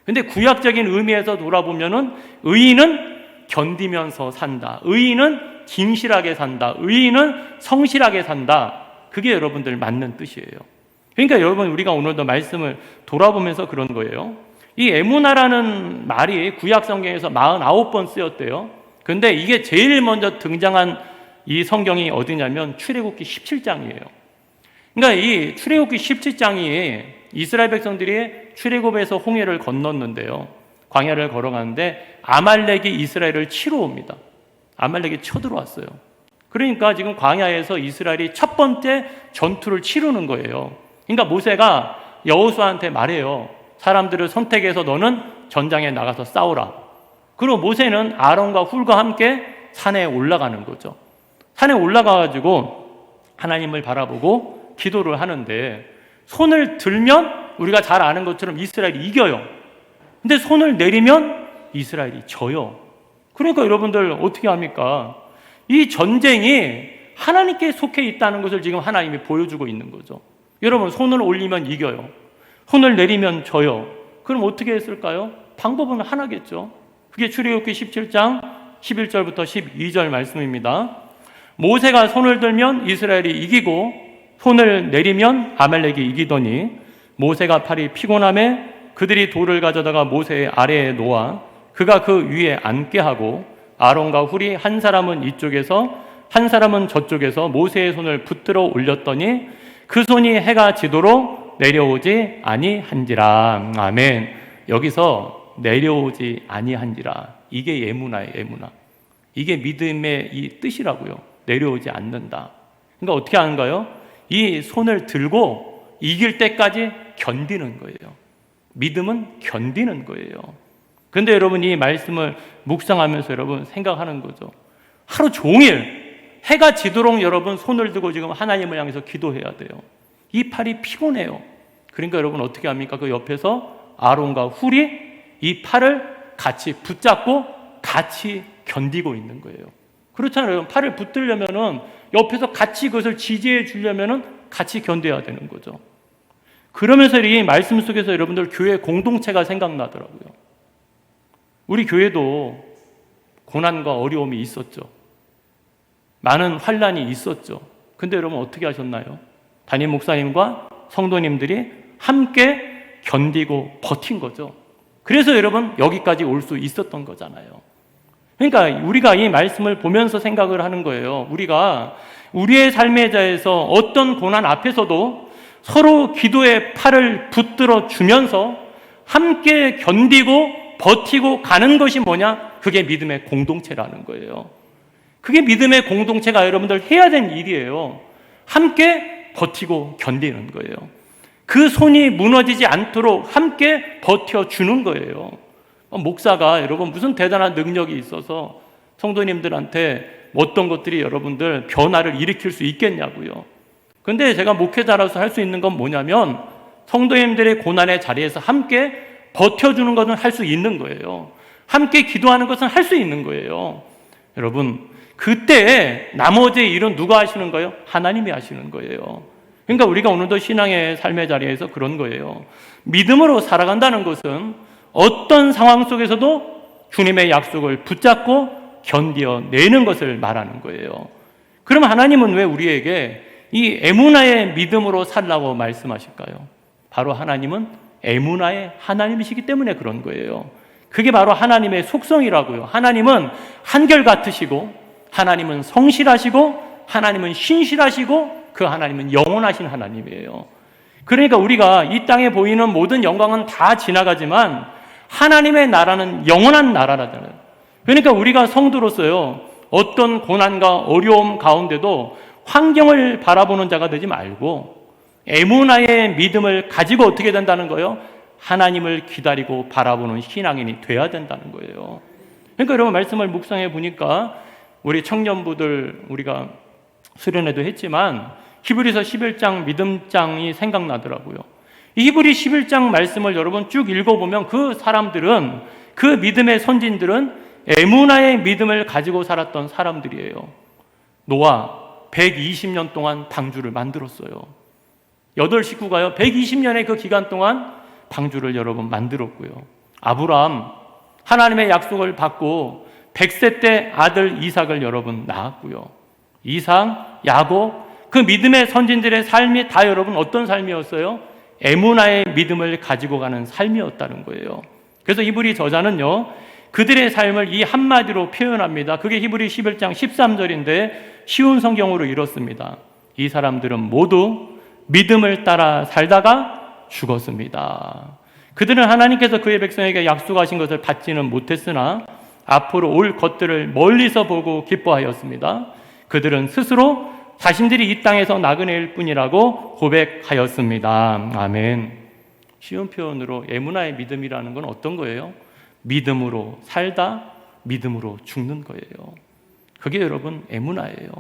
A: 근데 구약적인 의미에서 돌아보면은 의인은 견디면서 산다. 의인은 진실하게 산다. 의인은 성실하게 산다. 그게 여러분들 맞는 뜻이에요. 그러니까 여러분 우리가 오늘도 말씀을 돌아보면서 그런 거예요. 이 에무나라는 말이 구약 성경에서 49번 쓰였대요. 근데 이게 제일 먼저 등장한 이 성경이 어디냐면 출애굽기 17장이에요. 그러니까 이 출애굽기 17장이 이스라엘 백성들이 출애굽에서 홍해를 건넜는데요. 광야를 걸어가는데 아말렉이 이스라엘을 치러 옵니다. 아말렉이 쳐들어왔어요. 그러니까 지금 광야에서 이스라엘이 첫 번째 전투를 치르는 거예요. 그러니까 모세가 여호수아한테 말해요. 사람들을 선택해서 너는 전장에 나가서 싸우라. 그리고 모세는 아론과 훌과 함께 산에 올라가는 거죠. 산에 올라가가지고 하나님을 바라보고 기도를 하는데 손을 들면 우리가 잘 아는 것처럼 이스라엘이 이겨요. 근데 손을 내리면 이스라엘이 져요. 그러니까 여러분들 어떻게 합니까? 이 전쟁이 하나님께 속해 있다는 것을 지금 하나님이 보여주고 있는 거죠. 여러분 손을 올리면 이겨요. 손을 내리면 져요. 그럼 어떻게 했을까요? 방법은 하나겠죠. 그게 출애굽기 17장 11절부터 12절 말씀입니다. 모세가 손을 들면 이스라엘이 이기고 손을 내리면 아말렉이 이기더니 모세가 팔이 피곤함에 그들이 돌을 가져다가 모세의 아래에 놓아 그가 그 위에 앉게 하고 아론과 훌이 한 사람은 이쪽에서 한 사람은 저쪽에서 모세의 손을 붙들어 올렸더니 그 손이 해가 지도록 내려오지 아니한지라. 아멘. 여기서 내려오지 아니한지라. 이게 에무나예요. 에무나. 이게 믿음의 이 뜻이라고요. 내려오지 않는다. 그러니까 어떻게 하는가요? 이 손을 들고 이길 때까지 견디는 거예요. 믿음은 견디는 거예요. 그런데 여러분 이 말씀을 묵상하면서 여러분 생각하는 거죠. 하루 종일 해가 지도록 여러분 손을 들고 지금 하나님을 향해서 기도해야 돼요. 이 팔이 피곤해요. 그러니까 여러분 어떻게 합니까? 그 옆에서 아론과 훌이 이 팔을 같이 붙잡고 같이 견디고 있는 거예요. 그렇잖아요. 여러분 팔을 붙들려면은 옆에서 같이 그것을 지지해 주려면은 같이 견뎌야 되는 거죠. 그러면서 이 말씀 속에서 여러분들 교회 공동체가 생각나더라고요. 우리 교회도 고난과 어려움이 있었죠. 많은 환난이 있었죠. 근데 여러분 어떻게 하셨나요? 담임 목사님과 성도님들이 함께 견디고 버틴 거죠. 그래서 여러분 여기까지 올 수 있었던 거잖아요. 그러니까 우리가 이 말씀을 보면서 생각을 하는 거예요. 우리가 우리의 삶의 자에서 어떤 고난 앞에서도 서로 기도의 팔을 붙들어 주면서 함께 견디고 버티고 가는 것이 뭐냐? 그게 믿음의 공동체라는 거예요. 그게 믿음의 공동체가 여러분들 해야 되는 일이에요. 함께 버티고 견디는 거예요. 그 손이 무너지지 않도록 함께 버텨주는 거예요. 목사가 여러분 무슨 대단한 능력이 있어서 성도님들한테 어떤 것들이 여러분들 변화를 일으킬 수 있겠냐고요. 근데 제가 목회자로서 할 수 있는 건 뭐냐면 성도님들의 고난의 자리에서 함께 버텨주는 것은 할 수 있는 거예요. 함께 기도하는 것은 할 수 있는 거예요. 여러분, 그때 나머지의 일은 누가 하시는 거예요? 하나님이 하시는 거예요. 그러니까 우리가 오늘도 신앙의 삶의 자리에서 그런 거예요. 믿음으로 살아간다는 것은 어떤 상황 속에서도 주님의 약속을 붙잡고 견뎌내는 것을 말하는 거예요. 그럼 하나님은 왜 우리에게 이 에무나의 믿음으로 살라고 말씀하실까요? 바로 하나님은 에무나의 하나님이시기 때문에 그런 거예요. 그게 바로 하나님의 속성이라고요. 하나님은 한결같으시고 하나님은 성실하시고 하나님은 신실하시고 그 하나님은 영원하신 하나님이에요. 그러니까 우리가 이 땅에 보이는 모든 영광은 다 지나가지만 하나님의 나라는 영원한 나라라잖아요. 그러니까 우리가 성도로서요, 어떤 고난과 어려움 가운데도 환경을 바라보는 자가 되지 말고 에무나의 믿음을 가지고 어떻게 된다는 거예요? 하나님을 기다리고 바라보는 신앙인이 돼야 된다는 거예요. 그러니까 여러분 말씀을 묵상해 보니까 우리 청년부들 우리가 수련회도 했지만 히브리서 11장 믿음장이 생각나더라고요. 이 히브리 11장 말씀을 여러분 쭉 읽어보면 그 사람들은, 그 믿음의 선진들은 에무나의 믿음을 가지고 살았던 사람들이에요. 노아 120년 동안 방주를 만들었어요. 8식구가요 120년의 그 기간 동안 방주를 여러분 만들었고요. 아브라함 하나님의 약속을 받고 100세 때 아들 이삭을 여러분 낳았고요. 이삭, 야곱, 그 믿음의 선진들의 삶이 다 여러분 어떤 삶이었어요? 에무나의 믿음을 가지고 가는 삶이었다는 거예요. 그래서 히브리 저자는요, 그들의 삶을 이 한마디로 표현합니다. 그게 히브리 11장 13절인데 쉬운 성경으로 이렇습니다. 이 사람들은 모두 믿음을 따라 살다가 죽었습니다. 그들은 하나님께서 그의 백성에게 약속하신 것을 받지는 못했으나 앞으로 올 것들을 멀리서 보고 기뻐하였습니다. 그들은 스스로 자신들이 이 땅에서 나그네일 뿐이라고 고백하였습니다. 아멘. 쉬운 표현으로 에무나의 믿음이라는 건 어떤 거예요? 믿음으로 살다 믿음으로 죽는 거예요. 그게 여러분 에무나예요.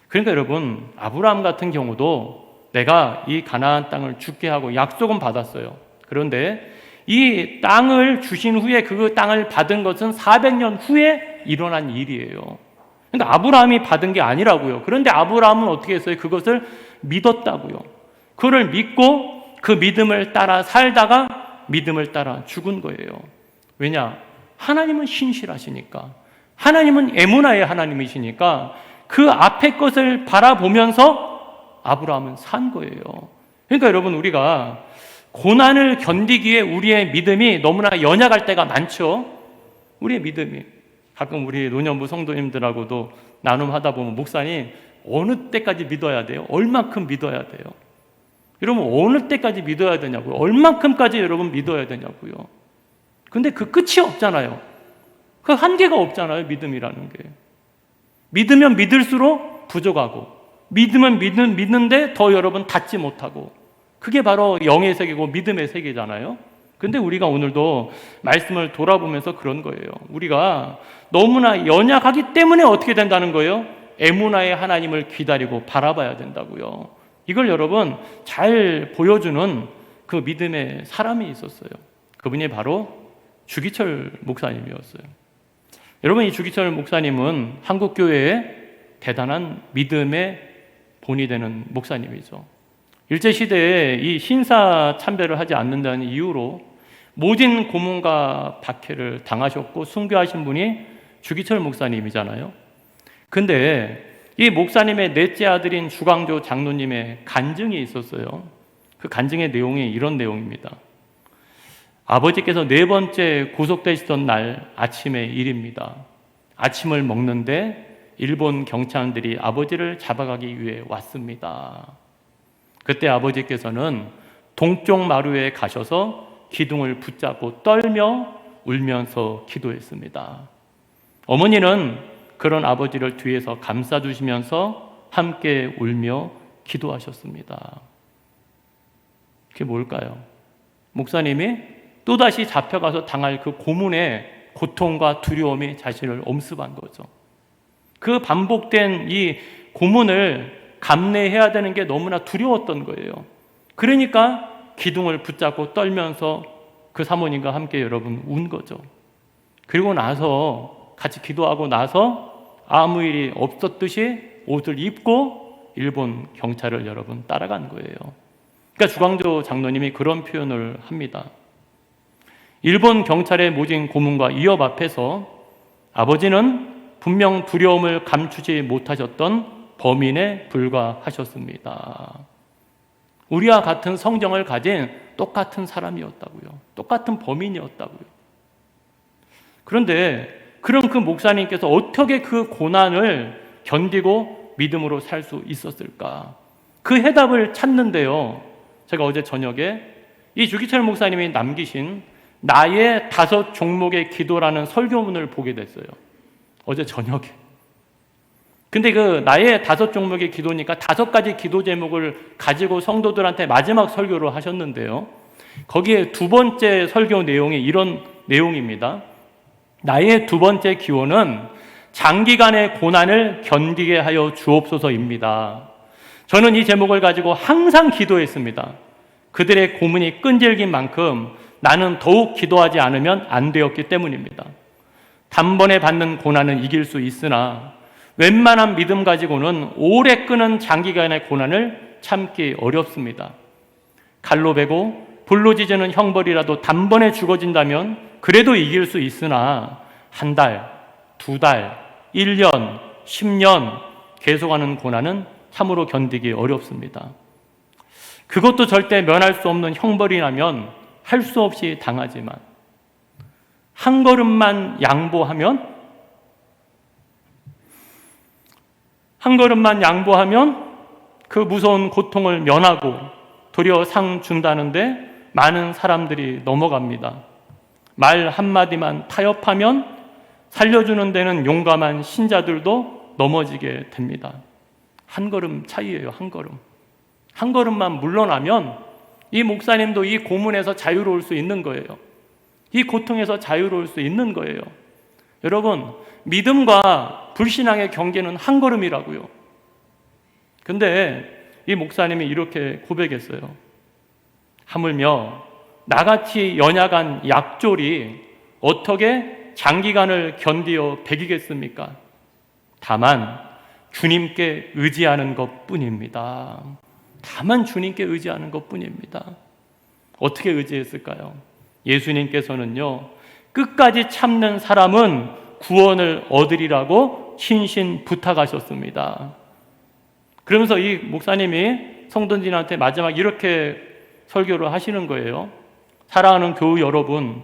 A: 그러니까 여러분 아브라함 같은 경우도 내가 이 가나안 땅을 주게 하고 약속은 받았어요. 그런데 이 땅을 주신 후에 그 땅을 받은 것은 400년 후에 일어난 일이에요. 그러니까 아브라함이 받은 게 아니라고요. 그런데 아브라함은 어떻게 했어요? 그것을 믿었다고요. 그를 믿고 그 믿음을 따라 살다가 믿음을 따라 죽은 거예요. 왜냐? 하나님은 신실하시니까. 하나님은 에무나의 하나님이시니까 그 앞에 것을 바라보면서 아브라함은 산 거예요. 그러니까 여러분 우리가 고난을 견디기에 우리의 믿음이 너무나 연약할 때가 많죠. 우리의 믿음이. 가끔 우리 노년부 성도님들하고도 나눔하다 보면 목사님 어느 때까지 믿어야 돼요? 얼만큼 믿어야 돼요? 여러분 어느 때까지 믿어야 되냐고요? 얼만큼까지 여러분 믿어야 되냐고요? 근데 그 끝이 없잖아요. 그 한계가 없잖아요. 믿음이라는 게. 믿으면 믿을수록 부족하고 믿으면 믿는데 더 여러분 닿지 못하고 그게 바로 영의 세계고 믿음의 세계잖아요. 근데 우리가 오늘도 말씀을 돌아보면서 그런 거예요. 우리가 너무나 연약하기 때문에 어떻게 된다는 거예요? 에무나의 하나님을 기다리고 바라봐야 된다고요. 이걸 여러분 잘 보여주는 그 믿음의 사람이 있었어요. 그분이 바로 주기철 목사님이었어요. 여러분 이 주기철 목사님은 한국교회의 대단한 믿음의 본이 되는 목사님이죠. 일제시대에 이 신사 참배를 하지 않는다는 이유로 모진 고문과 박해를 당하셨고 순교하신 분이 주기철 목사님이잖아요. 근데 이 목사님의 넷째 아들인 주광조 장로님의 간증이 있었어요. 그 간증의 내용이 이런 내용입니다. 아버지께서 네 번째 구속되시던 날 아침의 일입니다. 아침을 먹는데 일본 경찰들이 아버지를 잡아가기 위해 왔습니다. 그때 아버지께서는 동쪽 마루에 가셔서 기둥을 붙잡고 떨며 울면서 기도했습니다. 어머니는 그런 아버지를 뒤에서 감싸주시면서 함께 울며 기도하셨습니다. 그게 뭘까요? 목사님이 또다시 잡혀가서 당할 그 고문의 고통과 두려움이 자신을 엄습한 거죠. 그 반복된 이 고문을 감내해야 되는 게 너무나 두려웠던 거예요. 그러니까 기둥을 붙잡고 떨면서 그 사모님과 함께 여러분 운 거죠. 그리고 나서 같이 기도하고 나서 아무 일이 없었듯이 옷을 입고 일본 경찰을 여러분 따라간 거예요. 그러니까 주광조 장로님이 그런 표현을 합니다. 일본 경찰의 모진 고문과 위협 앞에서 아버지는 분명 두려움을 감추지 못하셨던 범인에 불과하셨습니다. 우리와 같은 성정을 가진 똑같은 사람이었다고요. 똑같은 범인이었다고요. 그런데 그럼 그 목사님께서 어떻게 그 고난을 견디고 믿음으로 살 수 있었을까? 그 해답을 찾는데요. 제가 어제 저녁에 이 주기철 목사님이 남기신 나의 5 종목의 기도라는 설교문을 보게 됐어요. 어제 저녁에. 근데 그 나의 5 종목의 기도니까 5가지 기도 제목을 가지고 성도들한테 마지막 설교를 하셨는데요. 거기에 2번째 설교 내용이 이런 내용입니다. 나의 2번째 기원은 장기간의 고난을 견디게 하여 주옵소서입니다. 저는 이 제목을 가지고 항상 기도했습니다. 그들의 고문이 끈질긴 만큼 나는 더욱 기도하지 않으면 안 되었기 때문입니다. 단번에 받는 고난은 이길 수 있으나 웬만한 믿음 가지고는 오래 끄는 장기간의 고난을 참기 어렵습니다. 칼로 베고 불로 지지는 형벌이라도 단번에 죽어진다면 그래도 이길 수 있으나 1달, 2달, 1년, 10년 계속하는 고난은 참으로 견디기 어렵습니다. 그것도 절대 면할 수 없는 형벌이라면 할 수 없이 당하지만 한 걸음만 양보하면 그 무서운 고통을 면하고 도리어 상 준다는데 많은 사람들이 넘어갑니다. 말 한마디만 타협하면 살려주는 데는 용감한 신자들도 넘어지게 됩니다. 한 걸음 차이예요. 한 걸음만 물러나면 이 목사님도 이 고문에서 자유로울 수 있는 거예요. 이 고통에서 자유로울 수 있는 거예요. 여러분, 믿음과 불신앙의 경계는 한 걸음이라고요. 근데 이 목사님이 이렇게 고백했어요. 하물며 나같이 연약한 약졸이 어떻게 장기간을 견디어 배기겠습니까? 다만 주님께 의지하는 것뿐입니다. 다만 주님께 의지하는 것뿐입니다. 어떻게 의지했을까요? 예수님께서는요, 끝까지 참는 사람은 구원을 얻으리라고 신신 부탁하셨습니다. 그러면서 이 목사님이 성도들한테 마지막 이렇게 설교를 하시는 거예요. 사랑하는 교우 여러분,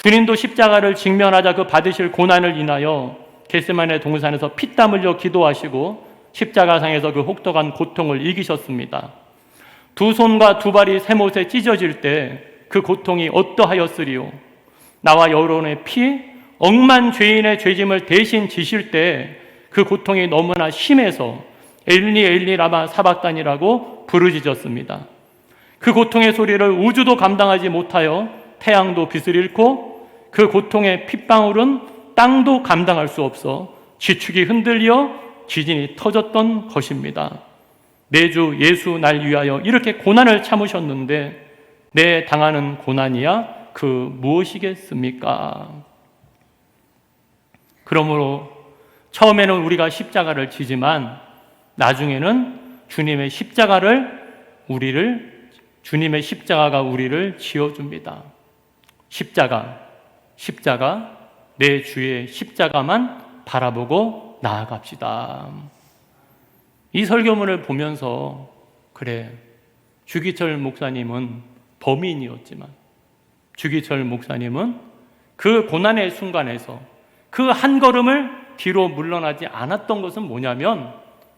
A: 주님도 십자가를 직면하자 그 받으실 고난을 인하여 겟세마네 동산에서 피땀 흘려 기도하시고 십자가상에서 그 혹독한 고통을 이기셨습니다. 2 손과 2 발이 쇠못에 찢어질 때 그 고통이 어떠하였으리요? 나와 여러분의 피, 억만 죄인의 죄짐을 대신 지실 때 그 고통이 너무나 심해서 엘리 엘리 라마 사박단이라고 부르짖었습니다. 그 고통의 소리를 우주도 감당하지 못하여 태양도 빛을 잃고 그 고통의 핏방울은 땅도 감당할 수 없어 지축이 흔들려 지진이 터졌던 것입니다. 내 주 예수 날 위하여 이렇게 고난을 참으셨는데 내 당하는 고난이야 그 무엇이겠습니까? 그러므로 처음에는 우리가 십자가를 지지만 나중에는 주님의 십자가가 우리를 지어줍니다. 십자가, 내 주의 십자가만 바라보고 나아갑시다. 이 설교문을 보면서 그래, 주기철 목사님은 범인이었지만 주기철 목사님은 그 고난의 순간에서 그 한 걸음을 뒤로 물러나지 않았던 것은 뭐냐면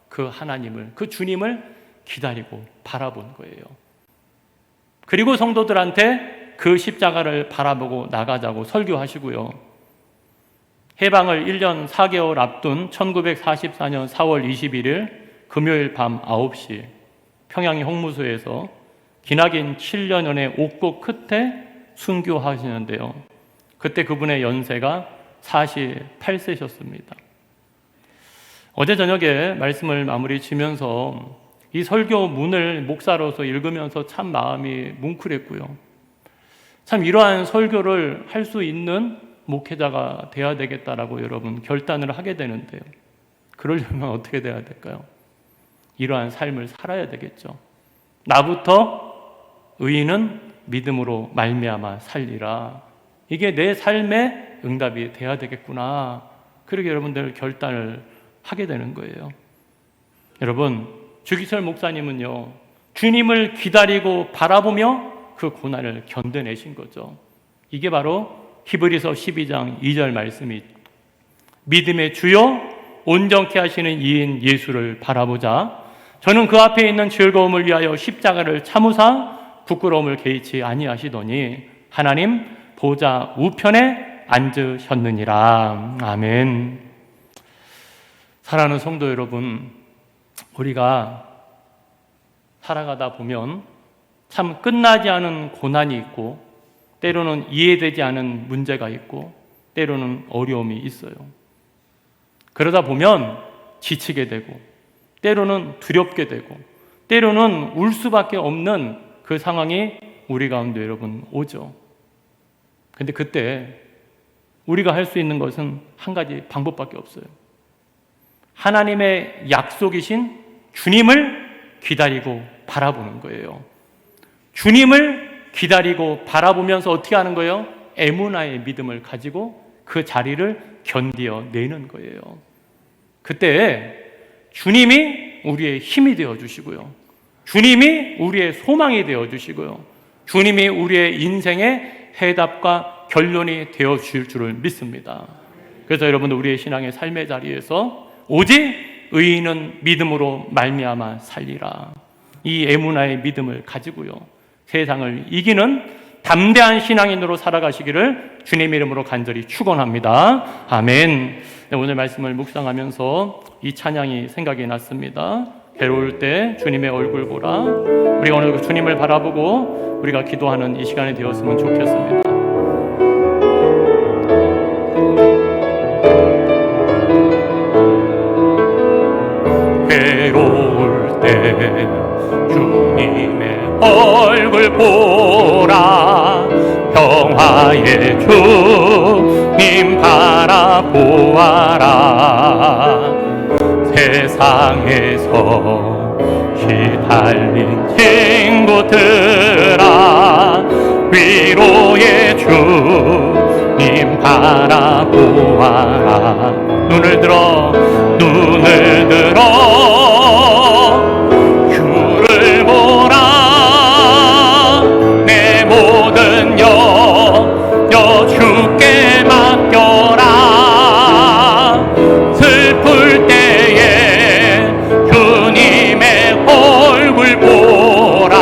A: 그 하나님을, 그 주님을 기다리고 바라본 거예요. 그리고 성도들한테 그 십자가를 바라보고 나가자고 설교하시고요. 해방을 1년 4개월 앞둔 1944년 4월 21일 금요일 밤 9시 평양의 홍무소에서 기나긴 7년연의 옥고 끝에 순교하시는데요. 그때 그분의 연세가 48세셨습니다. 어제 저녁에 말씀을 마무리 지면서 이 설교문을 목사로서 읽으면서 참 마음이 뭉클했고요. 참 이러한 설교를 할 수 있는 목회자가 돼야 되겠다라고 여러분 결단을 하게 되는데요. 그러려면 어떻게 돼야 될까요? 이러한 삶을 살아야 되겠죠. 나부터 의인은 믿음으로 말미암아 살리라. 이게 내 삶의 응답이 돼야 되겠구나. 그렇게 여러분들 결단을 하게 되는 거예요. 여러분, 주기철 목사님은요, 주님을 기다리고 바라보며 그 고난을 견뎌내신 거죠. 이게 바로 히브리서 12장 2절 말씀이 믿음의 주요 온전케 하시는 이인 예수를 바라보자. 저는 그 앞에 있는 즐거움을 위하여 십자가를 참으사 부끄러움을 개의치 아니하시더니 하나님 보좌 우편에 앉으셨느니라. 아멘. 사랑하는 성도 여러분, 우리가 살아가다 보면 참 끝나지 않은 고난이 있고 때로는 이해되지 않은 문제가 있고 때로는 어려움이 있어요. 그러다 보면 지치게 되고 때로는 두렵게 되고 때로는 울 수밖에 없는 그 상황이 우리 가운데 여러분 오죠. 근데 그때 우리가 할 수 있는 것은 한 가지 방법밖에 없어요. 하나님의 약속이신 주님을 기다리고 바라보는 거예요. 주님을 기다리고 바라보면서 어떻게 하는 거예요? 에무나의 믿음을 가지고 그 자리를 견디어내는 거예요. 그때 주님이 우리의 힘이 되어주시고요. 주님이 우리의 소망이 되어주시고요. 주님이 우리의 인생의 해답과 결론이 되어주실 줄을 믿습니다. 그래서 여러분, 우리의 신앙의 삶의 자리에서 오직 의인은 믿음으로 말미암아 살리라. 이 에무나의 믿음을 가지고요, 세상을 이기는 담대한 신앙인으로 살아가시기를 주님 이름으로 간절히 축원합니다. 아멘. 네, 오늘 말씀을 묵상하면서 이 찬양이 생각이 났습니다. 괴로울 때 주님의 얼굴 보라. 우리가 오늘 주님을 바라보고 우리가 기도하는 이 시간이 되었으면 좋겠습니다. 괴로울 때 주님의 얼굴 보라. 평화의 주님 바라보아라. 세상에서 시달린 친구들아, 위로의 주님 바라보아라. 눈을 들어 주를 보라. 내 모든 여겨 주께 맡겨라. 슬플 때에 주님의 얼굴 보라.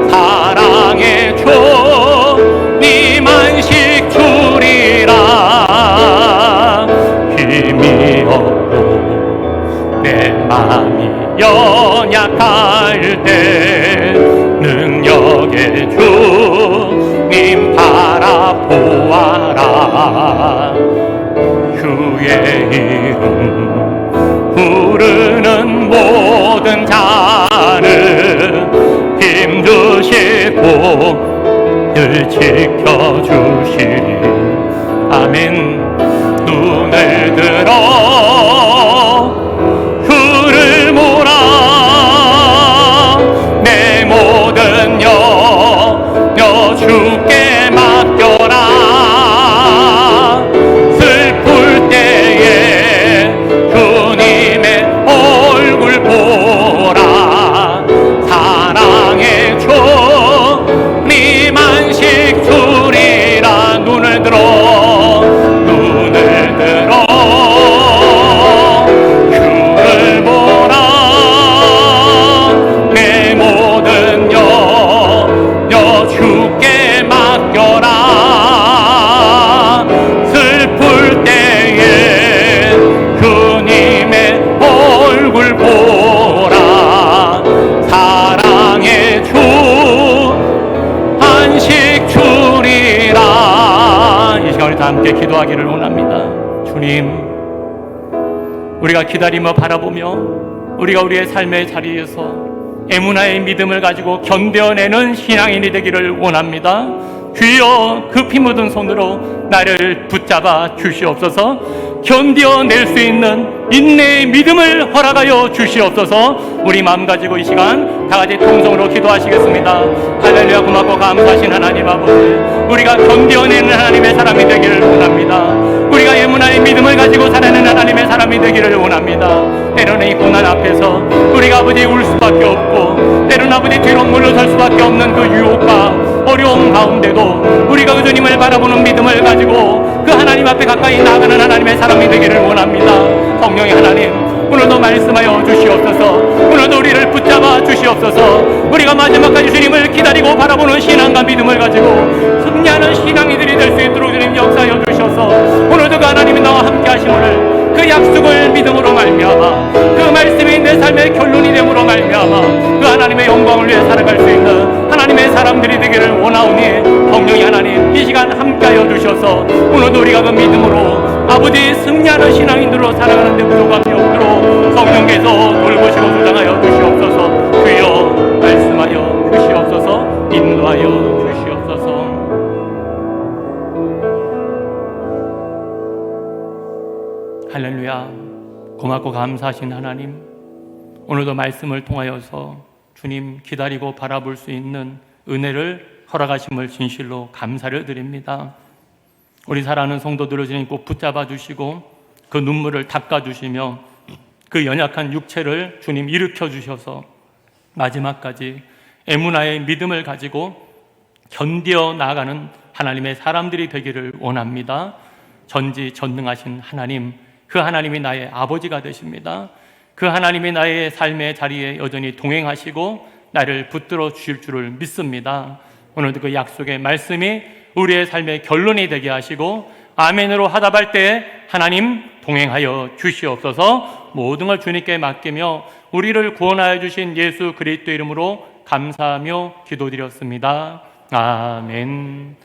A: 사랑의 주님 안식 주리라. 힘이 없고 내 마음이 연약할 때 능력의 주님 바라보아라. 주의 이름 부르는 모든 자는 힘주시고 늘 지켜주시리. 아멘. 눈을 들어 주를 보라. 내 모든 여겨 주께 맡겨라. 슬플 때에 주님의 얼굴 보라. 사랑의 주님 안식 주 함께 기도하기를 원합니다. 주님, 우리가 기다리며 바라보며 우리가 우리의 삶의 자리에서 에무나의 믿음을 가지고 견뎌내는 신앙인이 되기를 원합니다. 주여, 그 피 묻은 손으로 나를 붙잡아 주시옵소서. 견뎌낼 수 있는 인내의 믿음을 허락하여 주시옵소서. 우리 마음 가지고 이 시간 다 같이 통성으로 기도하시겠습니다. 할렐루야. 고맙고 감사하신 하나님 아버지, 우리가 견뎌내는 하나님의 사람이 되기를 원합니다. 우리가 에무나의 믿음을 가지고 살아내는 하나님의 사람이 되기를 원합니다. 때로는 이 고난 앞에서 우리가 아버지 울 수밖에 없고, 때로는 아버지 뒤로 물러설 수밖에 없는 그 유혹과 어려움 가운데도 우리가 그 주님을 바라보는 믿음을 가지고 그 하나님 앞에 가까이 나아가는 하나님의 사람이 되기를 원합니다. 성령의 하나님, 오늘도 말씀하여 주시옵소서. 오늘도 우리를 붙잡아 주시옵소서. 우리가 마지막까지 주님을 기다리고 바라보는 신앙과 믿음을 가지고 승리하는 신앙이들이 될 수 있도록 주님 역사하여 주셔서 오늘도 그 하나님이 나와 함께 하심을, 그 약속을 믿음으로 말미암아 그 말씀이 내 삶의 결론이 됨으로 말미암아 그 하나님의 영광을 위해 살아갈 수 있는 하나님의 사람들이 되기를 원하오니, 성령의 하나님 이 시간 함께하여 주셔서 오늘도 우리가 그 믿음으로 아버지 승리하는 신앙인들로 살아가는 데 부족함이 없도록 성령께서 돌보시고 주장하여 주시옵소서. 주여, 말씀하여 주시옵소서. 인도하여 주시옵소서. 할렐루야. 고맙고 감사하신 하나님, 오늘도 말씀을 통하여서 주님 기다리고 바라볼 수 있는 은혜를 허락하심을 진실로 감사를 드립니다. 우리 사랑하는 성도들을 주님 꼭 붙잡아 주시고 그 눈물을 닦아 주시며 그 연약한 육체를 주님 일으켜 주셔서 마지막까지 에무나의 믿음을 가지고 견디어 나아가는 하나님의 사람들이 되기를 원합니다. 전지전능하신 하나님, 그 하나님이 나의 아버지가 되십니다. 그 하나님이 나의 삶의 자리에 여전히 동행하시고 나를 붙들어 주실 줄을 믿습니다. 오늘도 그 약속의 말씀이 우리의 삶의 결론이 되게 하시고 아멘으로 하답할 때 하나님 동행하여 주시옵소서. 모든 걸 주님께 맡기며 우리를 구원하여 주신 예수 그리스도 이름으로 감사하며 기도드렸습니다. 아멘.